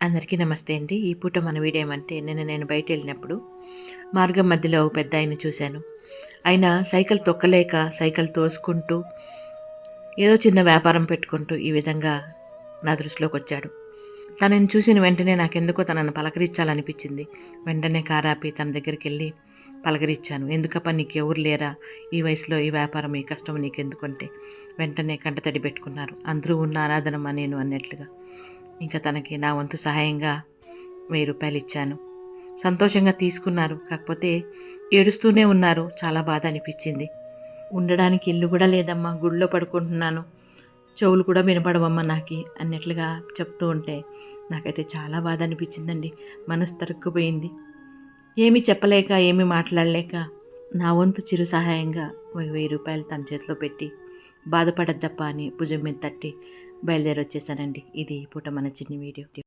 అందరికీ నమస్తే అండి. ఈ పూట మన వీడియో ఏమంటే నేను బయటెళ్ళినప్పుడు మార్గం మధ్యలో ఒక పెద్దాయన్ని చూశాను. ఆయన సైకిల్ తొక్కలేక సైకిల్ తోసుకుంటూ ఏదో చిన్న వ్యాపారం పెట్టుకుంటూ ఈ విధంగా నా దృష్టిలోకొచ్చాడు. తనని చూసిన వెంటనే నాకెందుకో తనను పలకరించాలనిపించింది. వెంటనే కారాపి తన దగ్గరికెళ్ళి పలకరించాను. "ఎందుకప్పా నీకెవరు లేరా? ఈ వయసులో ఈ వ్యాపారం, ఈ కష్టం నీకెందుకంటే" వెంటనే కంటతడి పెట్టుకున్నారు. అందరూ ఉన్న అనాథనమా నేను అన్నట్లుగా. ఇంకా తనకి నా వంతు సహాయంగా రూ. 1000 ఇచ్చాను. సంతోషంగా తీసుకున్నారు. కాకపోతే ఏడుస్తూనే ఉన్నారు. చాలా బాధ అనిపించింది. ఉండడానికి ఇల్లు కూడా లేదమ్మా, గుడిలో పడుకుంటున్నాను, చెవులు కూడా వినపడవమ్మా నాకి అన్నట్లుగా చెప్తూ ఉంటే నాకైతే చాలా బాధ అనిపించిందండి. మనసు తరుక్కుపోయింది. ఏమీ చెప్పలేక, ఏమీ మాట్లాడలేక నా వంతు చిరు సహాయంగా రూ. 1000 తన చేతిలో పెట్టి బాధపడద్దప్ప అని భుజం మీద తట్టి బయలుదేరి వచ్చేసానండి. ఇది ఈ పూట మన చిన్ని వీడియో.